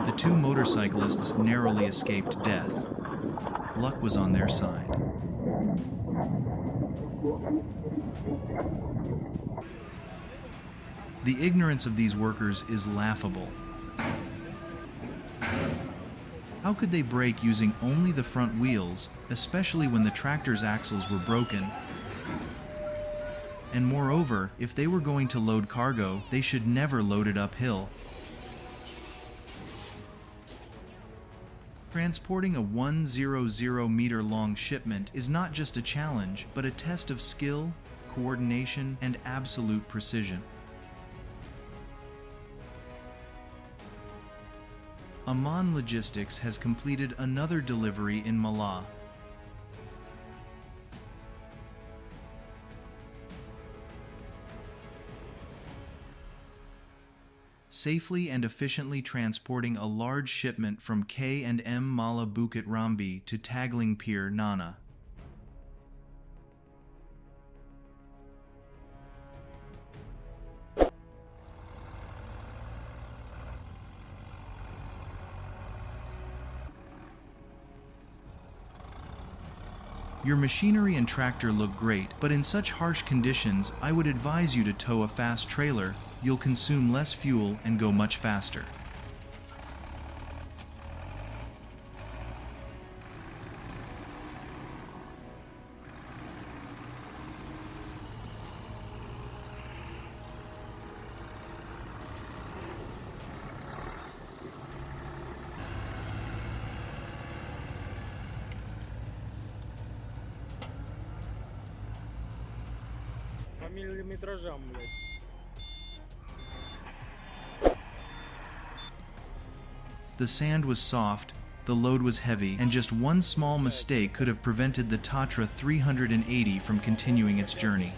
The two motorcyclists narrowly escaped death. Luck was on their side. The ignorance of these workers is laughable. How could they brake using only the front wheels, especially when the tractor's axles were broken? And moreover, if they were going to load cargo, they should never load it uphill. Transporting a 100-meter-long shipment is not just a challenge, but a test of skill, coordination, and absolute precision. Amman Logistics has completed another delivery in Malaa. Safely and efficiently transporting a large shipment from K&M Mala Bukit Rambi to Tagling Pier, Nana. Your machinery and tractor look great, but in such harsh conditions, I would advise you to tow a fast trailer. You'll consume less fuel and go much faster. По миллиметражам, блядь. The sand was soft, the load was heavy, and just one small mistake could have prevented the Tatra 380 from continuing its journey.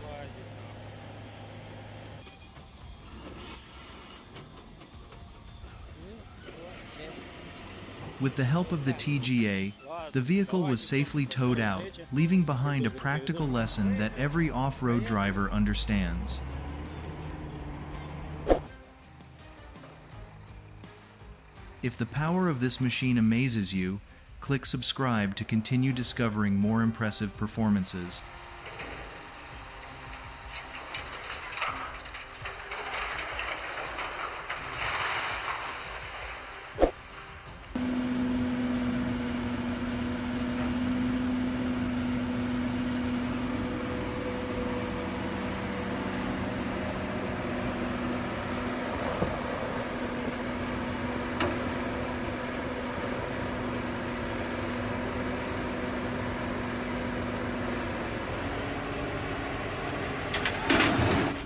With the help of the TGA, the vehicle was safely towed out, leaving behind a practical lesson that every off-road driver understands. If the power of this machine amazes you, click subscribe to continue discovering more impressive performances.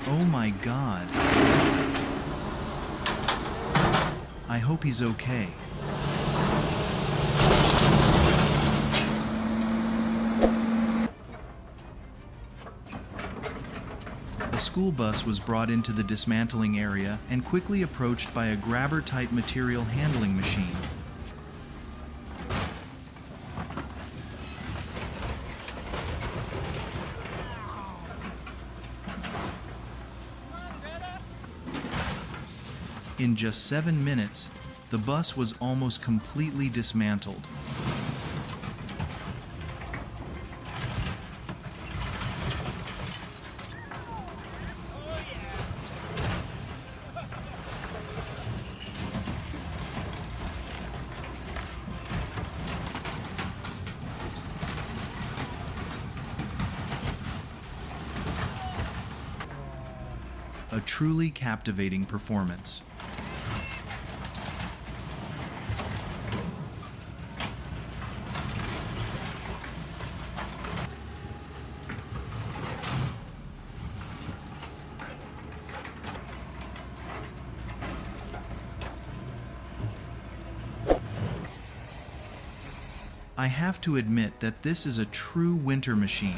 Oh my God. I hope he's okay. A school bus was brought into the dismantling area and quickly approached by a grabber-type material handling machine. In just 7 minutes, the bus was almost completely dismantled. A truly captivating performance. I have to admit that this is a true winter machine.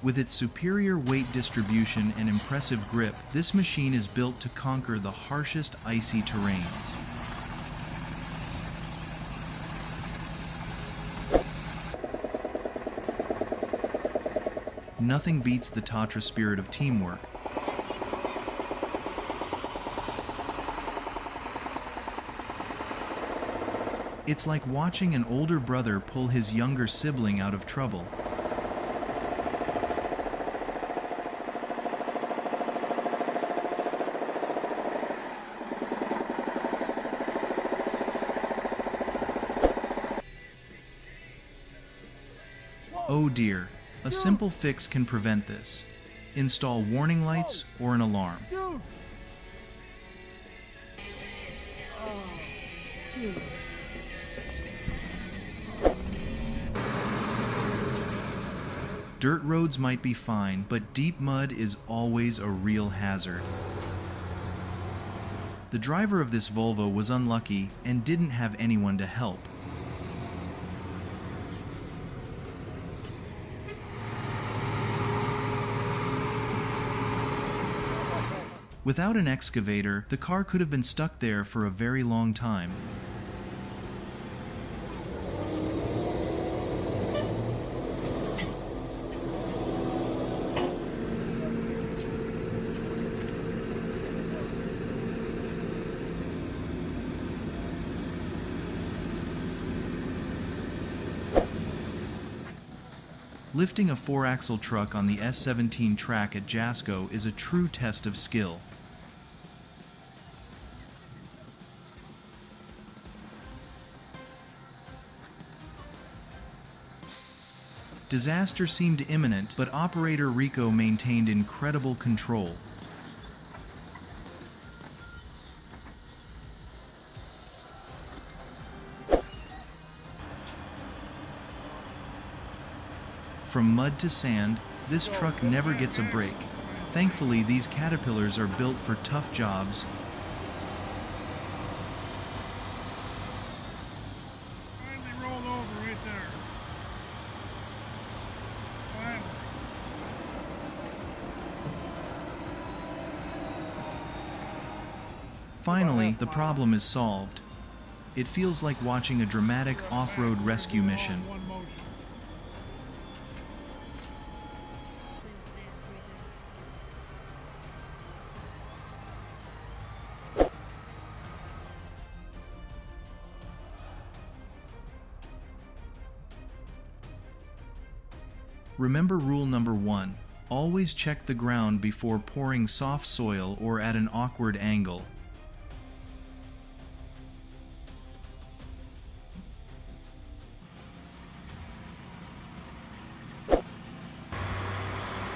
With its superior weight distribution and impressive grip, this machine is built to conquer the harshest icy terrains. Nothing beats the Tatra spirit of teamwork. It's like watching an older brother pull his younger sibling out of trouble. Oh dear, a simple fix can prevent this. Install warning lights or an alarm. Dude! Dude. Dirt roads might be fine, but deep mud is always a real hazard. The driver of this Volvo was unlucky and didn't have anyone to help. Without an excavator, the car could have been stuck there for a very long time. Lifting a 4-axle truck on the S17 track at Jasco is a true test of skill. Disaster seemed imminent, but operator Rico maintained incredible control. From mud to sand, this truck never gets a break. Thankfully, these caterpillars are built for tough jobs. Finally rolled over right there. Finally. Finally, the problem is solved. It feels like watching a dramatic off-road rescue mission. One motion. Remember rule number 1. Always check the ground before pouring soft soil or at an awkward angle.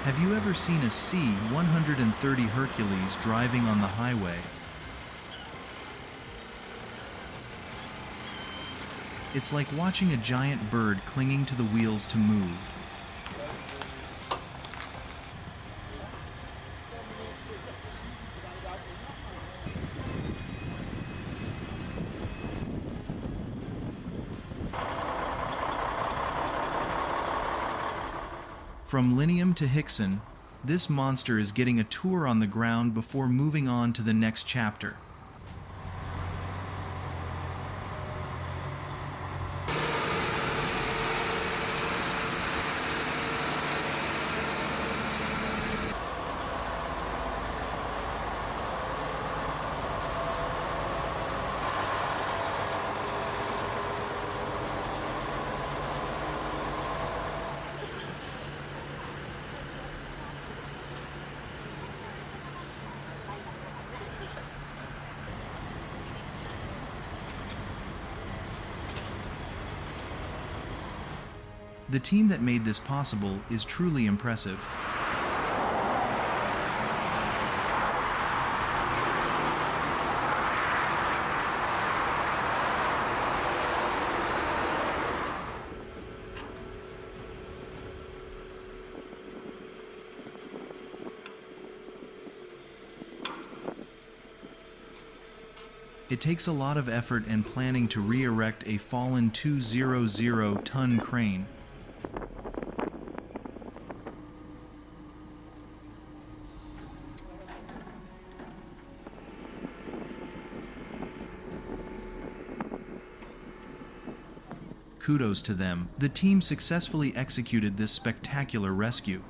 Have you ever seen a C-130 Hercules driving on the highway? It's like watching a giant bird clinging to the wheels to move. From Linium to Hickson, this monster is getting a tour on the ground before moving on to the next chapter. The team that made this possible is truly impressive. It takes a lot of effort and planning to re-erect a fallen 200-ton crane. Kudos to them. The team successfully executed this spectacular rescue.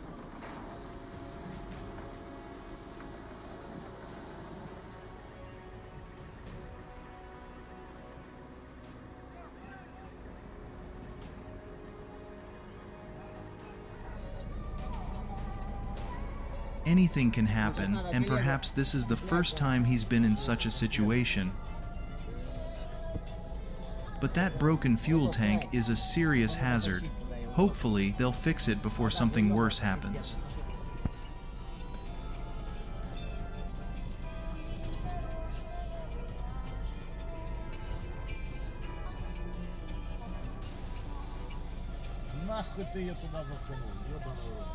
anything can happen, and perhaps this is the first time he's been in such a situation. But that broken fuel tank is a serious hazard. Hopefully, they'll fix it before something worse happens. Нахуй ты ее туда засунул, ёбаный рот.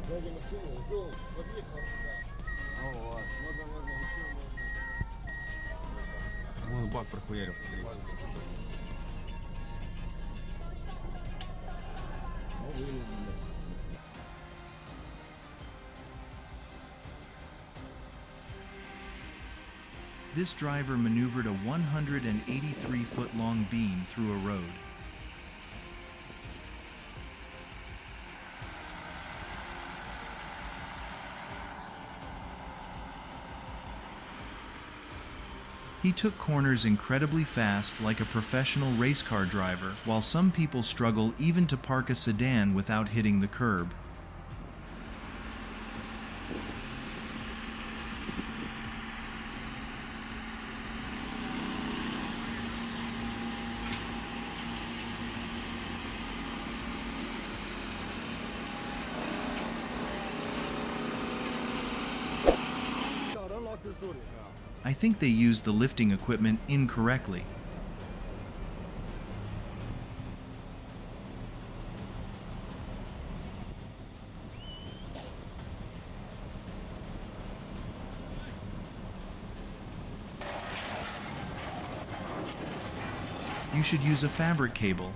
Сзади машина, ушел, подъехал сюда. Ну вот. Можно, еще можно. Вон бак прохуярился. Ну вылез, блядь. This driver maneuvered a 183-foot-long beam through a road. He took corners incredibly fast like a professional race car driver, while some people struggle even to park a sedan without hitting the curb. I think they used the lifting equipment incorrectly. You should use a fabric cable.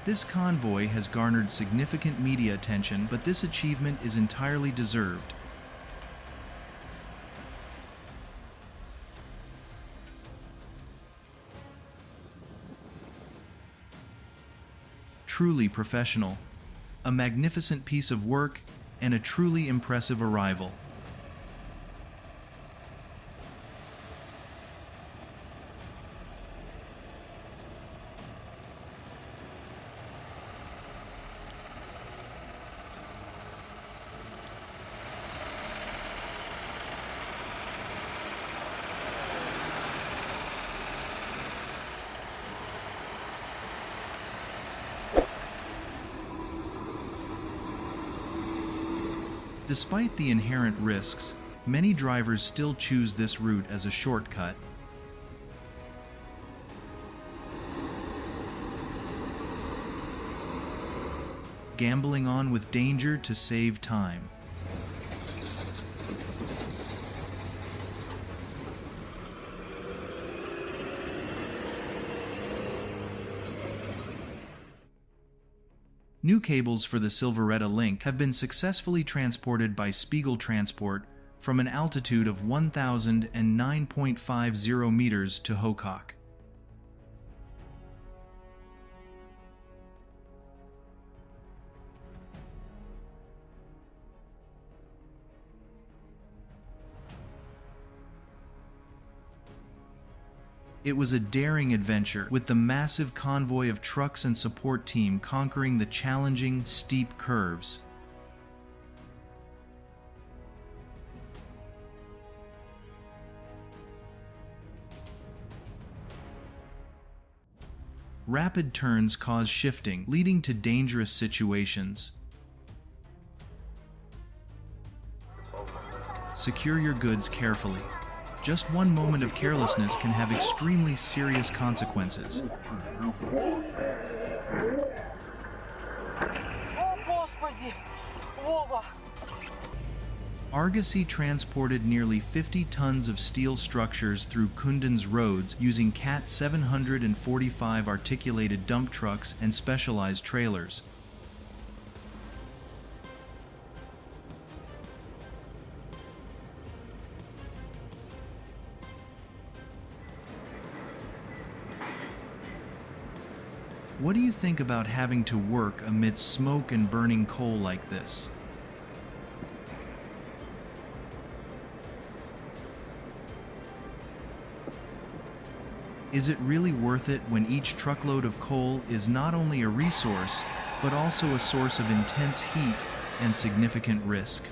This convoy has garnered significant media attention, but this achievement is entirely deserved. Truly professional, a magnificent piece of work, and a truly impressive arrival. Despite the inherent risks, many drivers still choose this route as a shortcut. Gambling on with danger to save time. New cables for the Silveretta Link have been successfully transported by Spiegel Transport from an altitude of 1,009.50 meters to Hokok. It was a daring adventure, with the massive convoy of trucks and support team conquering the challenging, steep curves. Rapid turns cause shifting, leading to dangerous situations. Secure your goods carefully. Just one moment of carelessness can have extremely serious consequences. Argosy transported nearly 50 tons of steel structures through Kundan's roads using CAT 745 articulated dump trucks and specialized trailers. What do you think about having to work amidst smoke and burning coal like this? Is it really worth it when each truckload of coal is not only a resource, but also a source of intense heat and significant risk?